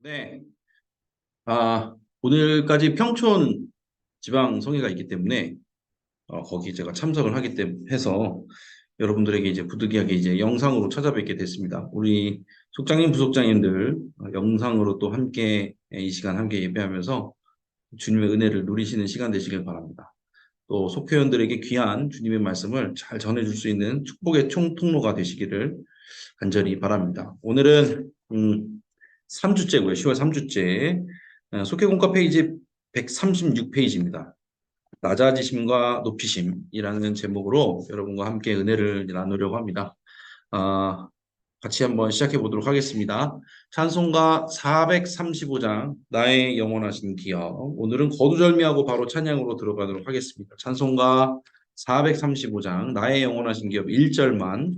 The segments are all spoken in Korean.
네. 오늘까지 평촌 지방성회가 있기 때문에, 거기 제가 참석을 하기 때문에 해서 여러분들에게 이제 부득이하게 이제 영상으로 찾아뵙게 됐습니다. 우리 속장님, 부속장님들, 영상으로 또 함께, 이 시간 함께 예배하면서 주님의 은혜를 누리시는 시간 되시길 바랍니다. 또 속회원들에게 귀한 주님의 말씀을 잘 전해줄 수 있는 축복의 총통로가 되시기를 간절히 바랍니다. 오늘은 3주째고요. 10월 3주째. 속회공과 페이지 136페이지입니다. 낮아지심과 높이심이라는 제목으로 여러분과 함께 은혜를 나누려고 합니다. 아, 같이 한번 시작해 보도록 하겠습니다. 찬송가 435장 나의 영원하신 기억. 오늘은 거두절미하고 바로 찬양으로 들어가도록 하겠습니다. 찬송가 435장 나의 영원하신 기업 1절만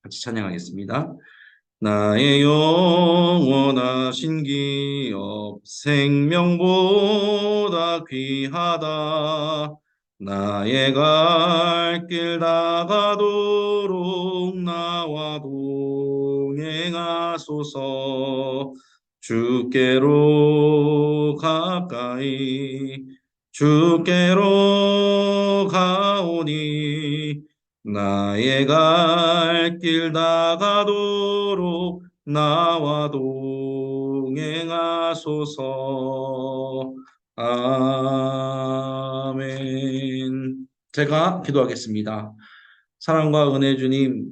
같이 찬양하겠습니다. 나의 영원하신 기업 생명보다 귀하다. 나의 갈 길 다가도록 나와 동행하소서. 주께로 가까이 주께로 가오니 나의 갈 길 다가도록 나와 동행하소서. 아멘. 제가 기도하겠습니다. 사랑과 은혜 주님,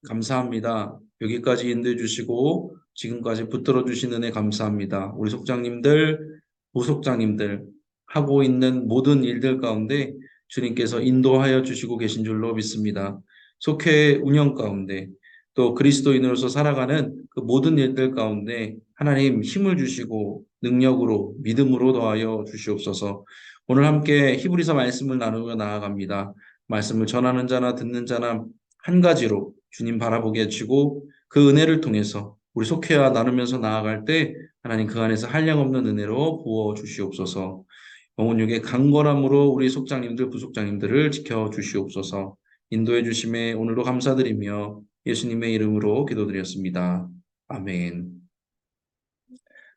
감사합니다. 여기까지 인도해 주시고 지금까지 붙들어 주신 은혜 감사합니다. 우리 속장님들, 부속장님들 하고 있는 모든 일들 가운데 주님께서 인도하여 주시고 계신 줄로 믿습니다. 속회 운영 가운데 또 그리스도인으로서 살아가는 그 모든 일들 가운데 하나님 힘을 주시고 능력으로 믿음으로 더하여 주시옵소서. 오늘 함께 히브리서 말씀을 나누며 나아갑니다. 말씀을 전하는 자나 듣는 자나 한 가지로 주님 바라보게 해주시고 그 은혜를 통해서 우리 속회와 나누면서 나아갈 때 하나님 그 안에서 한량없는 은혜로 부어 주시옵소서. 영혼육의 강건함으로 우리 속장님들 부속장님들을 지켜 주시옵소서. 인도해 주심에 오늘도 감사드리며 예수님의 이름으로 기도드렸습니다. 아멘.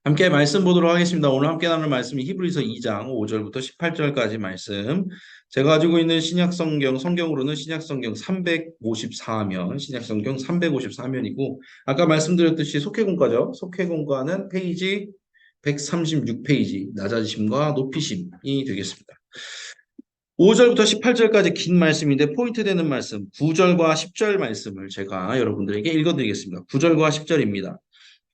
함께 말씀 보도록 하겠습니다. 오늘 함께 나눌 말씀이 히브리서 2장 5절부터 18절까지 말씀. 제가 가지고 있는 성경으로는 신약성경 354면, 신약성경 354면이고, 아까 말씀드렸듯이 속회공과죠. 속회공과는 페이지 136페이지, 낮아지심과 높이심이 되겠습니다. 5절부터 18절까지 긴 말씀인데 포인트 되는 말씀, 9절과 10절 말씀을 제가 여러분들에게 읽어드리겠습니다. 9절과 10절입니다.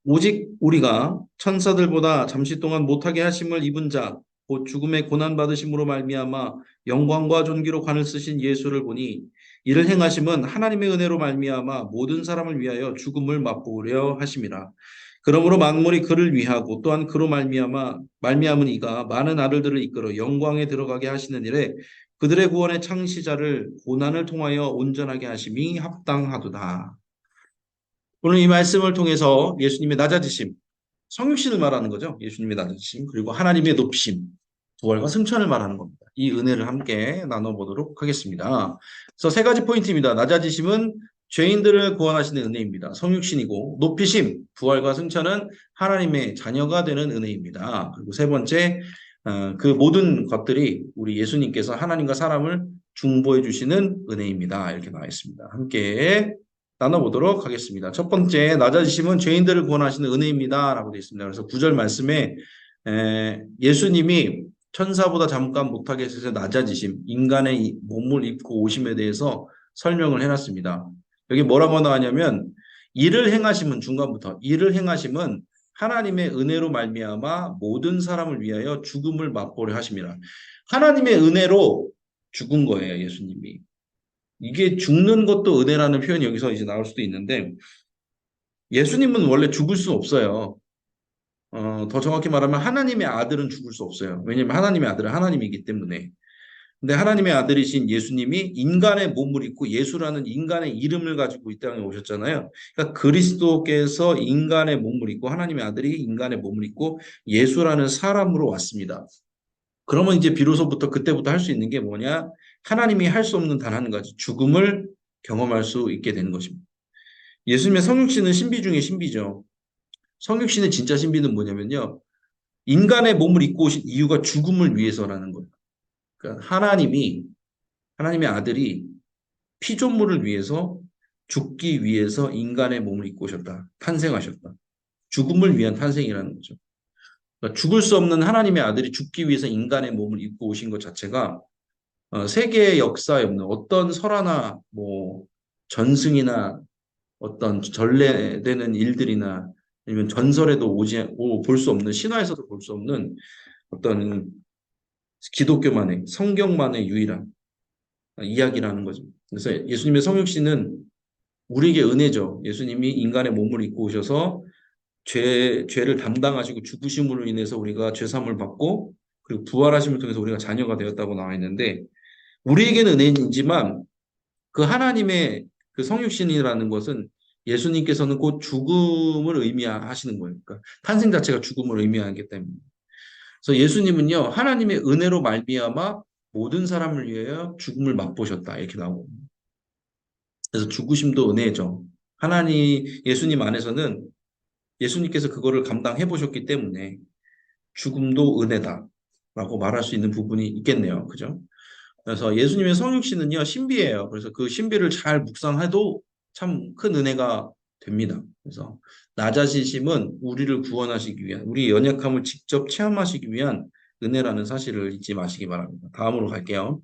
오직 우리가 천사들보다 잠시 동안 못하게 하심을 입은 자, 곧 죽음의 고난 받으심으로 말미암아 영광과 존귀로 관을 쓰신 예수를 보니 이를 행하심은 하나님의 은혜로 말미암아 모든 사람을 위하여 죽음을 맛보려 하심이라. 그러므로 만물이 그를 위하고 또한 그로 말미암은 이가 많은 아들들을 이끌어 영광에 들어가게 하시는 일에 그들의 구원의 창시자를 고난을 통하여 온전하게 하심이 합당하도다. 오늘 이 말씀을 통해서 예수님의 낮아지심, 성육신을 말하는 거죠. 예수님의 낮아지심, 그리고 하나님의 높이심, 부활과 승천을 말하는 겁니다. 이 은혜를 함께 나눠보도록 하겠습니다. 그래서 세 가지 포인트입니다. 낮아지심은 죄인들을 구원하시는 은혜입니다. 성육신이고, 높이심, 부활과 승천은 하나님의 자녀가 되는 은혜입니다. 그리고 세 번째, 그 모든 것들이 우리 예수님께서 하나님과 사람을 중보해 주시는 은혜입니다. 이렇게 나와 있습니다. 함께 나눠보도록 하겠습니다. 첫 번째, 낮아지심은 죄인들을 구원하시는 은혜입니다. 라고 되어 있습니다. 그래서 9절 말씀에 예수님이 천사보다 잠깐 못하게 해서 낮아지심, 인간의 몸을 입고 오심에 대해서 설명을 해놨습니다. 여기 뭐라고 나왔냐면 이를 행하심은 중간부터 이를 행하심은 하나님의 은혜로 말미암아 모든 사람을 위하여 죽음을 맛보려 하심이라. 하나님의 은혜로 죽은 거예요, 예수님이. 이게 죽는 것도 은혜라는 표현이 여기서 이제 나올 수도 있는데 예수님은 원래 죽을 수 없어요. 더 정확히 말하면 하나님의 아들은 죽을 수 없어요. 왜냐하면 하나님의 아들은 하나님이기 때문에. 근데 하나님의 아들이신 예수님이 인간의 몸을 입고 예수라는 인간의 이름을 가지고 이 땅에 오셨잖아요. 그러니까 그리스도께서 인간의 몸을 입고 하나님의 아들이 인간의 몸을 입고 예수라는 사람으로 왔습니다. 그러면 이제 비로소부터 그때부터 할 수 있는 게 뭐냐? 하나님이 할 수 없는 단 한 가지, 죽음을 경험할 수 있게 되는 것입니다. 예수님의 성육신은 신비 중에 신비죠. 성육신의 진짜 신비는 뭐냐면요. 인간의 몸을 입고 오신 이유가 죽음을 위해서라는 거예요. 그러니까 하나님의 아들이 피조물을 위해서 죽기 위해서 인간의 몸을 입고 오셨다. 탄생하셨다. 죽음을 위한 탄생이라는 거죠. 그러니까 죽을 수 없는 하나님의 아들이 죽기 위해서 인간의 몸을 입고 오신 것 자체가 세계의 역사에 없는 어떤 설화나 뭐 전승이나 어떤 전래되는 일들이나 아니면 전설에도 볼 수 없는 신화에서도 볼 수 없는 어떤 기독교만의 성경만의 유일한 이야기라는 거죠. 그래서 예수님의 성육신은 우리에게 은혜죠. 예수님이 인간의 몸을 입고 오셔서 죄를 담당하시고 죽으심으로 인해서 우리가 죄사함을 받고 그리고 부활하심을 통해서 우리가 자녀가 되었다고 나와 있는데 우리에게는 은혜이지만 그 하나님의 그 성육신이라는 것은 예수님께서는 곧 죽음을 의미하시는 거예요. 그러니까 탄생 자체가 죽음을 의미하기 때문에. 그래서 예수님은요, 하나님의 은혜로 말미암아 모든 사람을 위하여 죽음을 맛보셨다. 이렇게 나오고. 그래서 죽으심도 은혜죠. 예수님 안에서는 예수님께서 그거를 감당해 보셨기 때문에 죽음도 은혜다라고 말할 수 있는 부분이 있겠네요. 그죠? 그래서 예수님의 성육신은요, 신비예요. 그래서 그 신비를 잘 묵상해도 참 큰 은혜가 됩니다. 그래서 나자신심은 우리를 구원하시기 위한, 우리 연약함을 직접 체험하시기 위한 은혜라는 사실을 잊지 마시기 바랍니다. 다음으로 갈게요.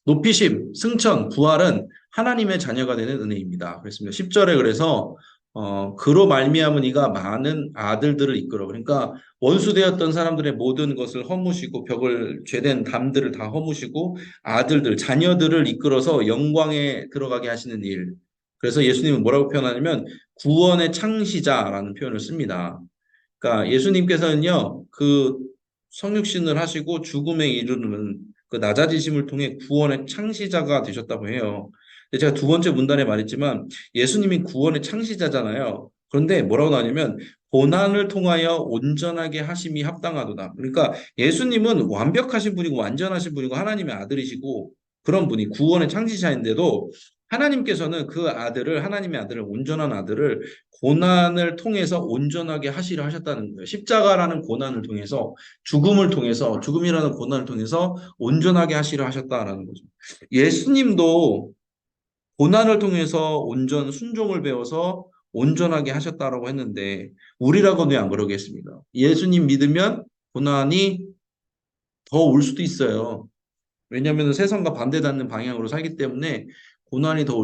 높이심, 승천, 부활은 하나님의 자녀가 되는 은혜입니다. 그랬습니다. 10절에 그래서 그로 말미암은 이가 많은 아들들을 이끌어. 그러니까 원수되었던 사람들의 모든 것을 허무시고 죄된 담들을 다 허무시고 자녀들을 이끌어서 영광에 들어가게 하시는 일. 그래서 예수님은 뭐라고 표현하냐면 구원의 창시자라는 표현을 씁니다. 그러니까 예수님께서는요, 그 성육신을 하시고 죽음에 이르는 그 낮아지심을 통해 구원의 창시자가 되셨다고 해요. 근데 제가 두 번째 문단에 말했지만 예수님이 구원의 창시자잖아요. 그런데 뭐라고 나오냐면 고난을 통하여 온전하게 하심이 합당하도다. 그러니까 예수님은 완벽하신 분이고 완전하신 분이고 하나님의 아들이시고 그런 분이 구원의 창시자인데도 하나님께서는 하나님의 아들을, 온전한 아들을 고난을 통해서 온전하게 하시려 하셨다는 거예요. 십자가라는 고난을 통해서, 죽음이라는 고난을 통해서 온전하게 하시려 하셨다라는 거죠. 예수님도 고난을 통해서 순종을 배워서 온전하게 하셨다라고 했는데, 우리라고는 왜 안 그러겠습니다. 예수님 믿으면 고난이 더 올 수도 있어요. 왜냐하면 세상과 반대되는 방향으로 살기 때문에 고난이 더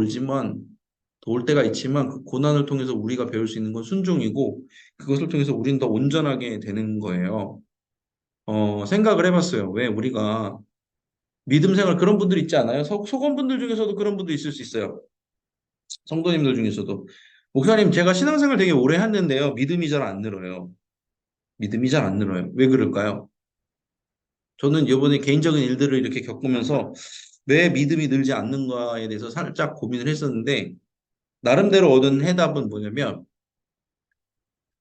올 때가 있지만 그 고난을 통해서 우리가 배울 수 있는 건 순종이고 그것을 통해서 우리는 더 온전하게 되는 거예요. 생각을 해봤어요. 왜 우리가 믿음 생활 그런 분들 있지 않아요? 속원분들 중에서도 그런 분도 있을 수 있어요. 성도님들 중에서도. 목사님, 제가 신앙생활 되게 오래 했는데요. 믿음이 잘 안 늘어요. 믿음이 잘 안 늘어요. 왜 그럴까요? 저는 이번에 개인적인 일들을 이렇게 겪으면서 왜 믿음이 늘지 않는가에 대해서 살짝 고민을 했었는데 나름대로 얻은 해답은 뭐냐면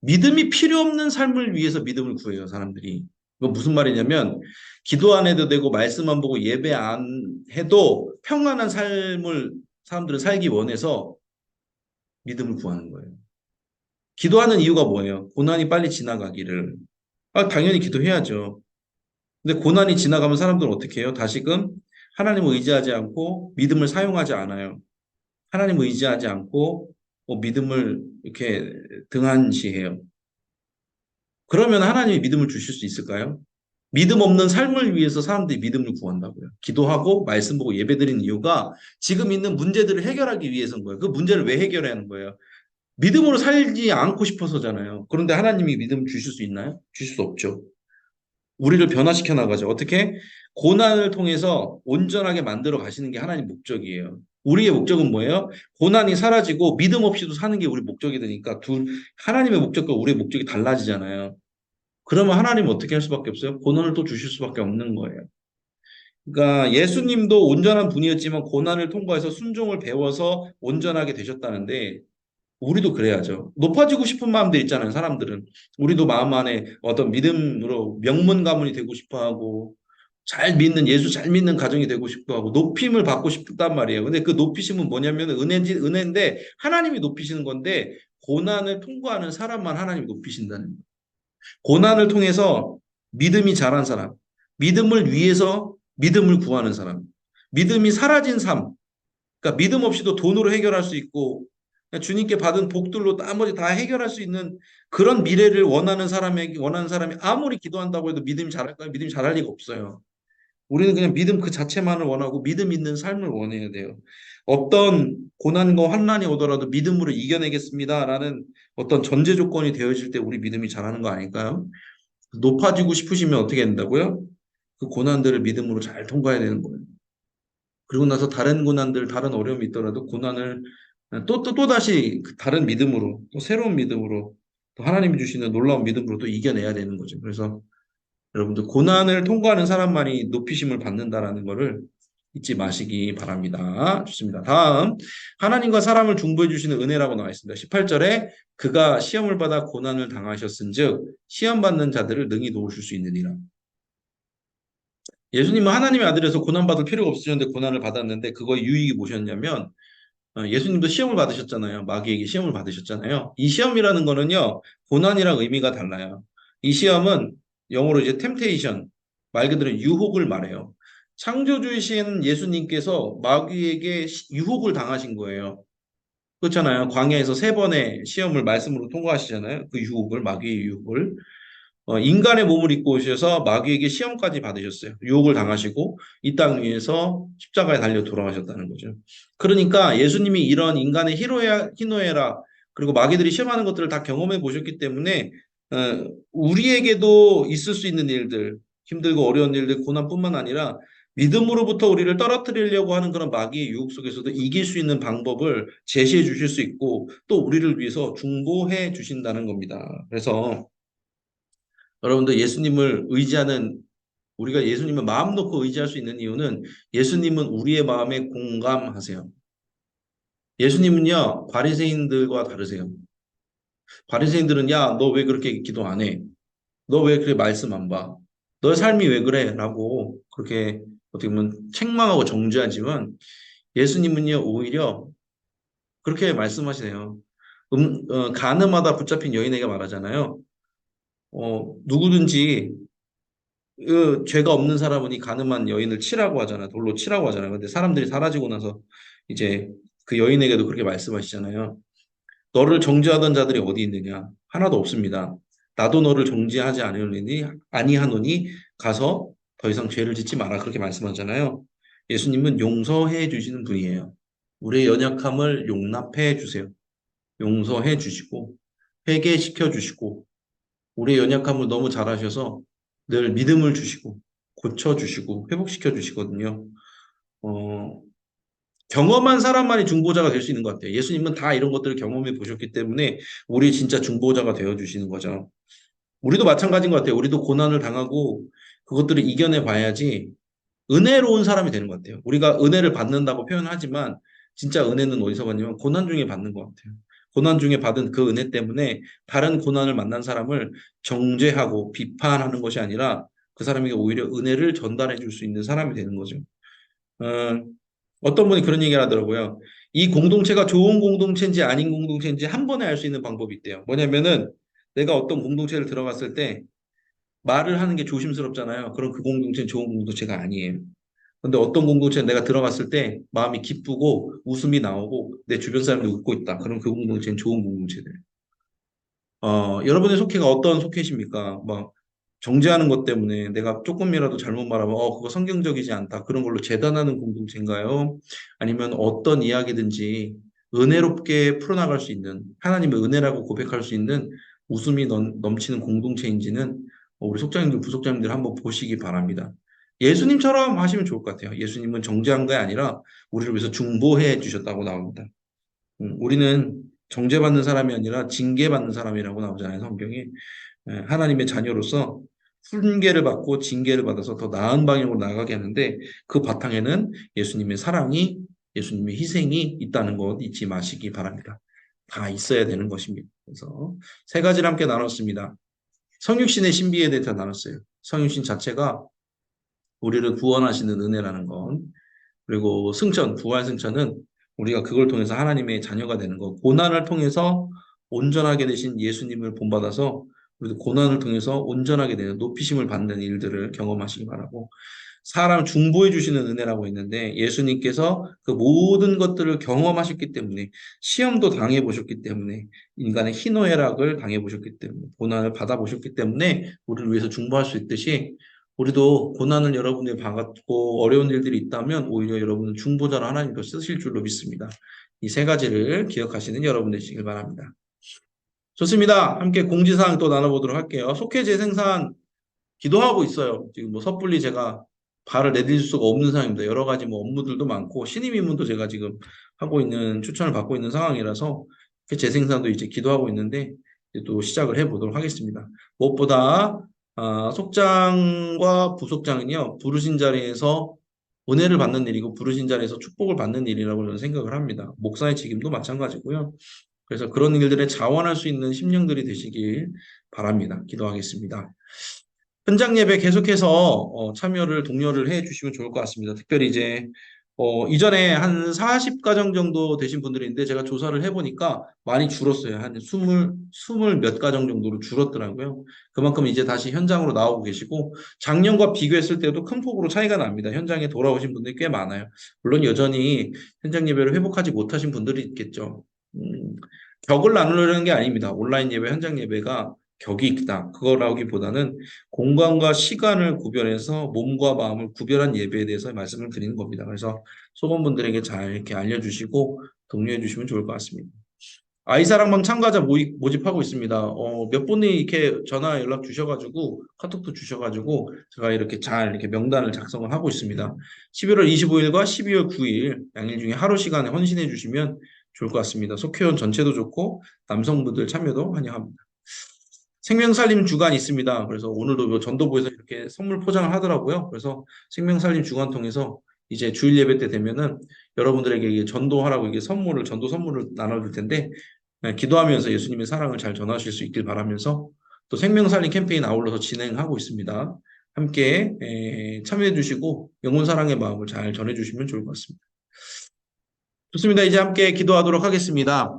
믿음이 필요 없는 삶을 위해서 믿음을 구해요, 사람들이. 이거 무슨 말이냐면 기도 안 해도 되고 말씀 안 보고 예배 안 해도 평안한 삶을 사람들은 살기 원해서 믿음을 구하는 거예요. 기도하는 이유가 뭐예요? 고난이 빨리 지나가기를. 당연히 기도해야죠. 근데 고난이 지나가면 사람들은 어떻게 해요? 다시금 하나님을 의지하지 않고 믿음을 사용하지 않아요. 하나님을 의지하지 않고 믿음을 이렇게 등한시해요. 그러면 하나님이 믿음을 주실 수 있을까요? 믿음 없는 삶을 위해서 사람들이 믿음을 구한다고요. 기도하고 말씀 보고 예배드리는 이유가 지금 있는 문제들을 해결하기 위해서인 거예요. 그 문제를 왜 해결해야 하는 거예요? 믿음으로 살지 않고 싶어서잖아요. 그런데 하나님이 믿음 주실 수 있나요? 주실 수 없죠. 우리를 변화시켜 나가죠. 어떻게? 고난을 통해서 온전하게 만들어 가시는 게 하나님 목적이에요. 우리의 목적은 뭐예요? 고난이 사라지고 믿음 없이도 사는 게 우리 목적이 되니까 하나님의 목적과 우리의 목적이 달라지잖아요. 그러면 하나님은 어떻게 할 수밖에 없어요? 고난을 또 주실 수밖에 없는 거예요. 그러니까 예수님도 온전한 분이었지만 고난을 통과해서 순종을 배워서 온전하게 되셨다는데 우리도 그래야죠. 높아지고 싶은 마음들 있잖아요, 사람들은. 우리도 마음 안에 어떤 믿음으로 명문 가문이 되고 싶어 하고, 예수 잘 믿는 가정이 되고 싶어 하고, 높임을 받고 싶단 말이에요. 근데 그 높이심은 뭐냐면 은혜인데, 하나님이 높이시는 건데, 고난을 통과하는 사람만 하나님 높이신다는 거예요. 고난을 통해서 믿음이 자란 사람, 믿음을 위해서 믿음을 구하는 사람, 믿음이 사라진 삶, 그러니까 믿음 없이도 돈으로 해결할 수 있고 주님께 받은 복들로 나머지 다 해결할 수 있는 그런 미래를 원하는 사람이 아무리 기도한다고 해도 믿음이 자랄까요? 믿음이 자랄 리가 없어요. 우리는 그냥 믿음 그 자체만을 원하고 믿음 있는 삶을 원해야 돼요. 어떤 고난과 환난이 오더라도 믿음으로 이겨내겠습니다라는 어떤 전제 조건이 되어질 때 우리 믿음이 자라는 거 아닐까요? 높아지고 싶으시면 어떻게 된다고요? 그 고난들을 믿음으로 잘 통과해야 되는 거예요. 그리고 나서 다른 고난들, 다른 어려움이 있더라도 고난을 또다시 다른 믿음으로, 또 새로운 믿음으로, 또 하나님이 주시는 놀라운 믿음으로 또 이겨내야 되는 거죠. 그래서 여러분들 고난을 통과하는 사람만이 높이심을 받는다라는 것을 잊지 마시기 바랍니다. 좋습니다. 다음 하나님과 사람을 중보해 주시는 은혜라고 나와 있습니다. 18절에 그가 시험을 받아 고난을 당하셨은즉 시험 받는 자들을 능히 도우실 수 있느니라. 예수님은 하나님의 아들에서 고난받을 필요가 없으셨는데 고난을 받았는데 그거의 유익이 무엇이었냐면 예수님도 시험을 받으셨잖아요. 마귀에게 시험을 받으셨잖아요. 이 시험이라는 거는요, 고난이랑 의미가 달라요. 이 시험은 영어로 이제 temptation, 말 그대로 유혹을 말해요. 창조주이신 예수님께서 마귀에게 유혹을 당하신 거예요. 그렇잖아요. 광야에서 세 번의 시험을 말씀으로 통과하시잖아요. 그 유혹을, 마귀의 유혹을. 인간의 몸을 입고 오셔서 마귀에게 시험까지 받으셨어요. 유혹을 당하시고 이 땅 위에서 십자가에 달려 돌아가셨다는 거죠. 그러니까 예수님이 이런 인간의 희노애락 그리고 마귀들이 시험하는 것들을 다 경험해 보셨기 때문에 우리에게도 있을 수 있는 일들, 힘들고 어려운 일들, 고난뿐만 아니라 믿음으로부터 우리를 떨어뜨리려고 하는 그런 마귀의 유혹 속에서도 이길 수 있는 방법을 제시해 주실 수 있고 또 우리를 위해서 중보해 주신다는 겁니다. 그래서 여러분들 예수님을 의지하는 우리가 예수님을 마음 놓고 의지할 수 있는 이유는 예수님은 우리의 마음에 공감하세요. 예수님은요 바리새인들과 다르세요. 바리새인들은 야, 너 왜 그렇게 기도 안 해? 너 왜 그렇게 말씀 안 봐? 너의 삶이 왜 그래? 라고 그렇게 어떻게 보면 책망하고 정죄하지만 예수님은요 오히려 그렇게 말씀하시네요. 가늠하다 붙잡힌 여인에게 말하잖아요. 누구든지 그 죄가 없는 사람은 이 가늠한 여인을 치라고 하잖아요. 돌로 치라고 하잖아요. 근데 사람들이 사라지고 나서 이제 그 여인에게도 그렇게 말씀하시잖아요. 너를 정죄하던 자들이 어디 있느냐? 하나도 없습니다. 나도 너를 정죄하지 않으려니 아니하노니 가서 더 이상 죄를 짓지 마라. 그렇게 말씀하잖아요. 예수님은 용서해 주시는 분이에요. 우리의 연약함을 용납해 주세요. 용서해 주시고 회개시켜 주시고 우리의 연약함을 너무 잘 아셔서 늘 믿음을 주시고 고쳐주시고 회복시켜 주시거든요. 어, 경험한 사람만이 중보자가 될 수 있는 것 같아요. 예수님은 다 이런 것들을 경험해 보셨기 때문에 우리 진짜 중보자가 되어 주시는 거죠. 우리도 마찬가지인 것 같아요. 우리도 고난을 당하고 그것들을 이겨내 봐야지 은혜로운 사람이 되는 것 같아요. 우리가 은혜를 받는다고 표현하지만 진짜 은혜는 어디서 받냐면 고난 중에 받는 것 같아요. 고난 중에 받은 그 은혜 때문에 다른 고난을 만난 사람을 정죄하고 비판하는 것이 아니라 그 사람에게 오히려 은혜를 전달해 줄 수 있는 사람이 되는 거죠. 어, 어떤 분이 그런 얘기를 하더라고요. 이 공동체가 좋은 공동체인지 아닌 공동체인지 한 번에 알 수 있는 방법이 있대요. 뭐냐면은 내가 어떤 공동체를 들어갔을 때 말을 하는 게 조심스럽잖아요. 그럼 그 공동체는 좋은 공동체가 아니에요. 근데 어떤 공동체는 내가 들어갔을 때 마음이 기쁘고 웃음이 나오고 내 주변 사람들이 웃고 있다. 그럼 그 공동체는 좋은 공동체들. 여러분의 속해가 어떤 속해십니까? 막 정죄하는 것 때문에 내가 조금이라도 잘못 말하면 그거 성경적이지 않다. 그런 걸로 재단하는 공동체인가요? 아니면 어떤 이야기든지 은혜롭게 풀어나갈 수 있는 하나님의 은혜라고 고백할 수 있는 웃음이 넘치는 공동체인지는 우리 속장님들, 부속장님들 한번 보시기 바랍니다. 예수님처럼 하시면 좋을 것 같아요. 예수님은 정죄한 게 아니라 우리를 위해서 중보해 주셨다고 나옵니다. 우리는 정죄받는 사람이 아니라 징계받는 사람이라고 나오잖아요, 성경에. 하나님의 자녀로서 훈계를 받고 징계를 받아서 더 나은 방향으로 나아가게 하는데 그 바탕에는 예수님의 사랑이, 예수님의 희생이 있다는 것 잊지 마시기 바랍니다. 다 있어야 되는 것입니다. 그래서 세 가지를 함께 나눴습니다. 성육신의 신비에 대해서 나눴어요. 성육신 자체가 우리를 구원하시는 은혜라는 것. 그리고 승천, 부활 승천은 우리가 그걸 통해서 하나님의 자녀가 되는 것. 고난을 통해서 온전하게 되신 예수님을 본받아서 우리도 고난을 통해서 온전하게 되는 높이심을 받는 일들을 경험하시기 바라고, 사람 중보해 주시는 은혜라고 있는데 예수님께서 그 모든 것들을 경험하셨기 때문에, 시험도 당해 보셨기 때문에, 인간의 희노애락을 당해 보셨기 때문에, 고난을 받아 보셨기 때문에 우리를 위해서 중보할 수 있듯이, 우리도 고난을 여러분이 받고 어려운 일들이 있다면 오히려 여러분은 중보자로 하나님도 쓰실 줄로 믿습니다. 이 세 가지를 기억하시는 여러분 되시길 바랍니다. 좋습니다. 함께 공지사항 또 나눠보도록 할게요. 속회 재생산 기도하고 있어요. 지금 뭐 섣불리 제가 발을 내딜 수가 없는 상황입니다. 여러 가지 뭐 업무들도 많고 신임 입문도 제가 지금 하고 있는, 추천을 받고 있는 상황이라서 재생산도 이제 기도하고 있는데 이제 또 시작을 해보도록 하겠습니다. 무엇보다 속장과 부속장은요, 부르신 자리에서 은혜를 받는 일이고 부르신 자리에서 축복을 받는 일이라고 저는 생각을 합니다. 목사의 직임도 마찬가지고요. 그래서 그런 일들에 자원할 수 있는 심령들이 되시길 바랍니다. 기도하겠습니다. 현장 예배 계속해서 참여를 독려를 해 주시면 좋을 것 같습니다. 특별히 이제 이전에 한 40가정 정도 되신 분들이 있는데 제가 조사를 해보니까 많이 줄었어요. 한 20 몇 가정 정도로 줄었더라고요. 그만큼 이제 다시 현장으로 나오고 계시고, 작년과 비교했을 때도 큰 폭으로 차이가 납니다. 현장에 돌아오신 분들이 꽤 많아요. 물론 여전히 현장 예배를 회복하지 못하신 분들이 있겠죠. 격을 나누려는 게 아닙니다. 온라인 예배, 현장 예배가 격이 있다, 그거라기보다는 공간과 시간을 구별해서 몸과 마음을 구별한 예배에 대해서 말씀을 드리는 겁니다. 그래서 소건분들에게 잘 이렇게 알려주시고 독려해 주시면 좋을 것 같습니다. 아이사랑방 참가자 모집하고 있습니다. 몇 분이 이렇게 전화 연락 주셔가지고 카톡도 주셔가지고 제가 이렇게 잘 이렇게 명단을 작성을 하고 있습니다. 11월 25일과 12월 9일 양일 중에 하루 시간에 헌신해 주시면 좋을 것 같습니다. 속회원 전체도 좋고 남성분들 참여도 환영합니다. 생명살림 주간 있습니다. 그래서 오늘도 전도부에서 이렇게 선물 포장을 하더라고요. 그래서 생명살림 주간 통해서 이제 주일 예배 때 되면은 여러분들에게 전도하라고 이게 전도 선물을 나눠줄 텐데, 기도하면서 예수님의 사랑을 잘 전하실 수 있길 바라면서 또 생명살림 캠페인 아울러서 진행하고 있습니다. 함께 참여해 주시고 영혼 사랑의 마음을 잘 전해 주시면 좋을 것 같습니다. 좋습니다. 이제 함께 기도하도록 하겠습니다.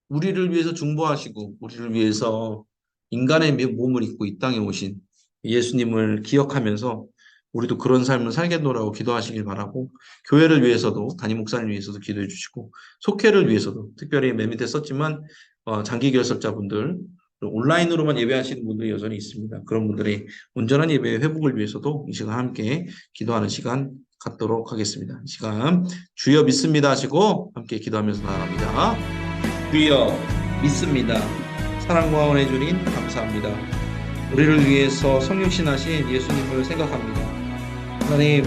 우리를 위해서 중보하시고 우리를 위해서 인간의 몸을 입고 이 땅에 오신 예수님을 기억하면서 우리도 그런 삶을 살겠노라고 기도하시길 바라고, 교회를 위해서도, 담임 목사님 위해서도 기도해 주시고, 속회를 위해서도, 특별히 맨 밑에 썼지만 장기 결석자분들, 온라인으로만 예배하시는 분들이 여전히 있습니다. 그런 분들의 온전한 예배의 회복을 위해서도 이 시간 함께 기도하는 시간 갖도록 하겠습니다. 이 시간 주여 믿습니다 하시고 함께 기도하면서 나아갑니다. 주여 믿습니다. 사랑과 은혜 주님 감사합니다. 우리를 위해서 성육신하신 예수님을 생각합니다. 하나님,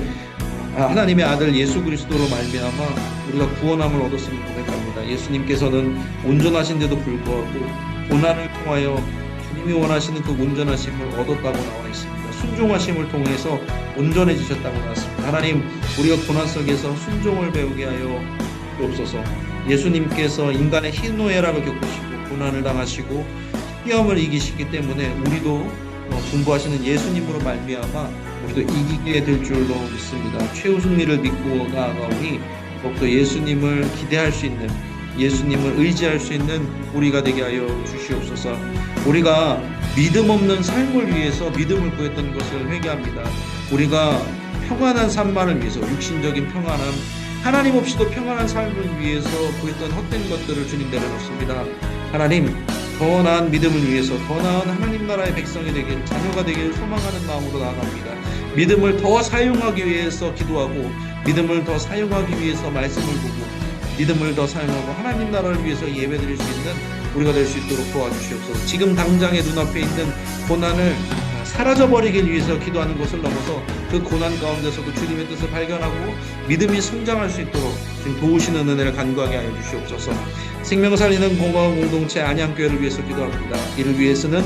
하나님의 아들 예수 그리스도로 말미암아 우리가 구원함을 얻었음을 고백합니다. 예수님께서는 온전하신데도 불구하고 고난을 통하여 주님이 원하시는 그 온전하심을 얻었다고 나와 있습니다. 순종하심을 통해서 온전해지셨다고 나왔습니다. 하나님, 우리가 고난 속에서 순종을 배우게 하여 주옵소서. 예수님께서 인간의 희노애락을 겪으시고 고난을 당하시고 시험을 이기시기 때문에 우리도 중보하시는 예수님으로 말미암아 우리도 이기게 될 줄로 믿습니다. 최우승리를 믿고 나아가오니 더욱더 예수님을 기대할 수 있는, 예수님을 의지할 수 있는 우리가 되게 하여 주시옵소서. 우리가 믿음 없는 삶을 위해서 믿음을 구했던 것을 회개합니다. 우리가 평안한 삶만을 위해서, 육신적인 평안함, 하나님 없이도 평안한 삶을 위해서 구했던 헛된 것들을 주님 내려놓습니다. 하나님, 더 나은 믿음을 위해서, 더 나은 하나님 나라의 백성이 되길, 자녀가 되길 소망하는 마음으로 나아갑니다. 믿음을 더 사용하기 위해서 기도하고, 믿음을 더 사용하기 위해서 말씀을 보고, 믿음을 더 사용하고 하나님 나라를 위해서 예배드릴 수 있는 우리가 될 수 있도록 도와주시옵소서. 지금 당장의 눈앞에 있는 고난을 사라져버리기 위해서 기도하는 것을 넘어서 그 고난 가운데서도 주님의 뜻을 발견하고 믿음이 성장할 수 있도록 지금 도우시는 은혜를 간구하게 하여 주시옵소서. 생명을 살리는 건강한 공동체 안양교회를 위해서 기도합니다. 이를 위해서는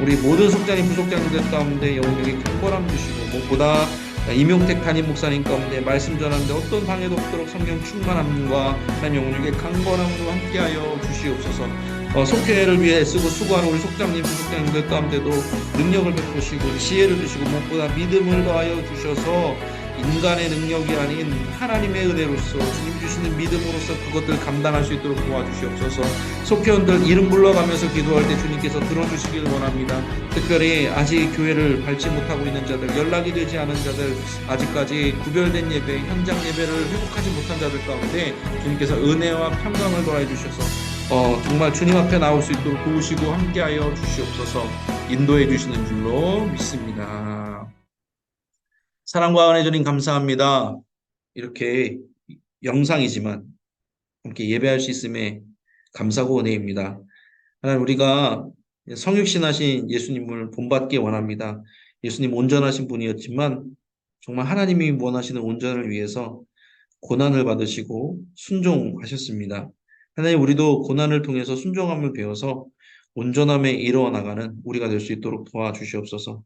우리 모든 속장님, 부속장님들 가운데 영혼에게 강건함 주시고, 무엇보다 이명택 담임 목사님 가운데 말씀 전하는데 어떤 방해도 없도록 성령 충만함과 하나님 영혼에게 강건함으로 함께하여 주시옵소서. 속회를 위해 쓰고 수고하는 우리 속장님, 부속장님들 가운데도 능력을 베푸시고 지혜를 주시고 무엇보다 믿음을 더하여 주셔서 인간의 능력이 아닌 하나님의 은혜로서 주님 주시는 믿음으로서 그것들을 감당할 수 있도록 도와주시옵소서. 속회원들 이름 불러가면서 기도할 때 주님께서 들어주시길 원합니다. 특별히 아직 교회를 밟지 못하고 있는 자들, 연락이 되지 않은 자들, 아직까지 구별된 예배, 현장 예배를 회복하지 못한 자들 가운데 주님께서 은혜와 평강을 더해 주셔서 정말 주님 앞에 나올 수 있도록 도우시고 함께하여 주시옵소서. 인도해 주시는 줄로 믿습니다. 사랑과 은혜 주님 감사합니다. 이렇게 영상이지만 함께 예배할 수 있음에 감사고 은혜입니다. 하나님, 우리가 성육신하신 예수님을 본받기 원합니다. 예수님 온전하신 분이었지만 정말 하나님이 원하시는 온전을 위해서 고난을 받으시고 순종하셨습니다. 하나님, 우리도 고난을 통해서 순종함을 배워서 온전함에 이루어 나가는 우리가 될 수 있도록 도와주시옵소서.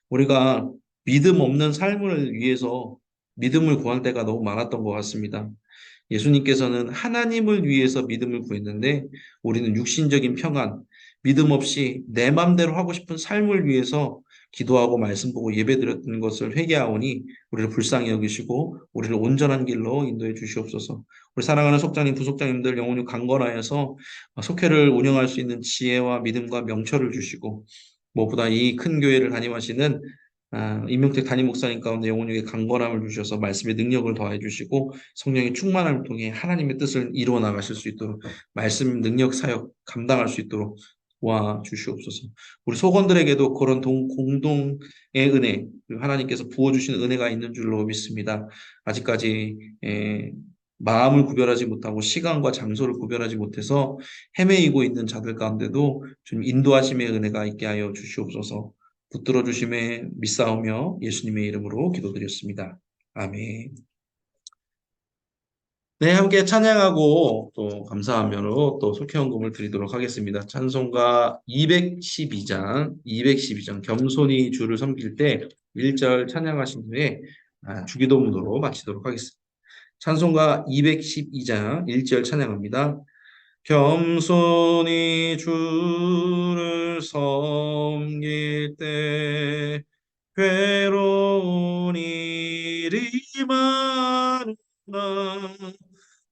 우리가 믿음 없는 삶을 위해서 믿음을 구할 때가 너무 많았던 것 같습니다. 예수님께서는 하나님을 위해서 믿음을 구했는데 우리는 육신적인 평안, 믿음 없이 내 맘대로 하고 싶은 삶을 위해서 기도하고 말씀 보고 예배드렸던 것을 회개하오니 우리를 불쌍히 여기시고 우리를 온전한 길로 인도해 주시옵소서. 우리 사랑하는 속장님, 부속장님들 영혼이 강건하여서 속회를 운영할 수 있는 지혜와 믿음과 명철을 주시고 무엇보다 이 큰 교회를 담임하시는 임명택 담임 목사님 가운데 영혼에게 강건함을 주셔서 말씀의 능력을 더해 주시고 성령의 충만함을 통해 하나님의 뜻을 이루어 나가실 수 있도록 말씀 능력 사역 감당할 수 있도록 도와 주시옵소서. 우리 소건들에게도 그런 공동의 은혜, 그리고 하나님께서 부어주시는 은혜가 있는 줄로 믿습니다. 아직까지 마음을 구별하지 못하고 시간과 장소를 구별하지 못해서 헤매이고 있는 자들 가운데도 좀 인도하심의 은혜가 있게 하여 주시옵소서. 붙들어 주심에 믿사오며 예수님의 이름으로 기도드렸습니다. 아멘. 네, 함께 찬양하고 또 감사하며로 또 속회헌금을 드리도록 하겠습니다. 찬송가 212장 겸손히 주를 섬길 때 1절 찬양하신 후에 주기도문으로 마치도록 하겠습니다. 찬송가 212장 1절 찬양합니다. 겸손히 주를 섬길 때 괴로운 일이 많으나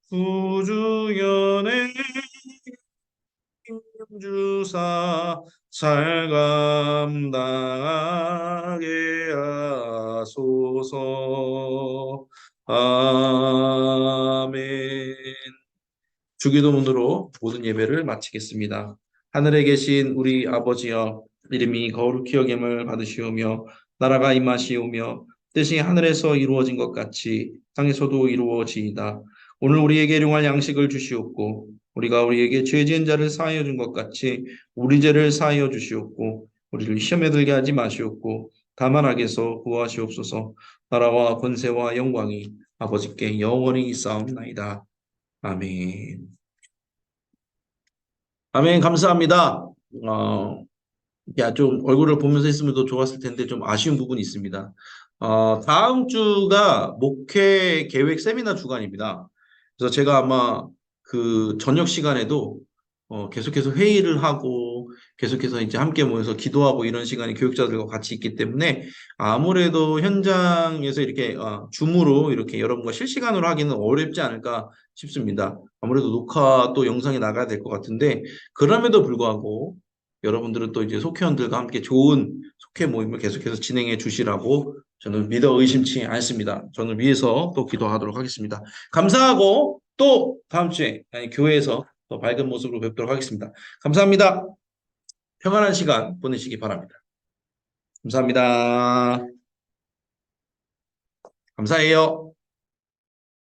구주연의 주사 잘 감당하게 하소서. 아멘. 주기도문으로 모든 예배를 마치겠습니다. 하늘에 계신 우리 아버지여, 이름이 거룩히 여김을 받으시오며 나라가 임하시오며 뜻이 하늘에서 이루어진 것 같이 땅에서도 이루어지이다. 오늘 우리에게 일용할 양식을 주시옵고 우리가 우리에게 죄 지은 자를 사하여 준 것 같이 우리 죄를 사하여 주시옵고 우리를 시험에 들게 하지 마시옵고 다만 악에서 구하시옵소서. 나라와 권세와 영광이 아버지께 영원히 있사옵나이다. 아멘. 아멘. 감사합니다. 좀 얼굴을 보면서 했으면 더 좋았을 텐데 좀 아쉬운 부분이 있습니다. 다음 주가 목회 계획 세미나 주간입니다. 그래서 제가 아마 그 저녁 시간에도 계속해서 회의를 하고 계속해서 이제 함께 모여서 기도하고 이런 시간이 교육자들과 같이 있기 때문에 아무래도 현장에서 이렇게 줌으로 이렇게 여러분과 실시간으로 하기는 어렵지 않을까 싶습니다. 아무래도 녹화 또 영상이 나가야 될 것 같은데 그럼에도 불구하고 여러분들은 또 이제 속회원들과 함께 좋은 속회 모임을 계속해서 진행해 주시라고 저는 믿어 의심치 않습니다. 저는 위해서 또 기도하도록 하겠습니다. 감사하고 또 다음 주에 교회에서 더 밝은 모습으로 뵙도록 하겠습니다. 감사합니다. 평안한 시간 보내시기 바랍니다. 감사합니다. 감사해요.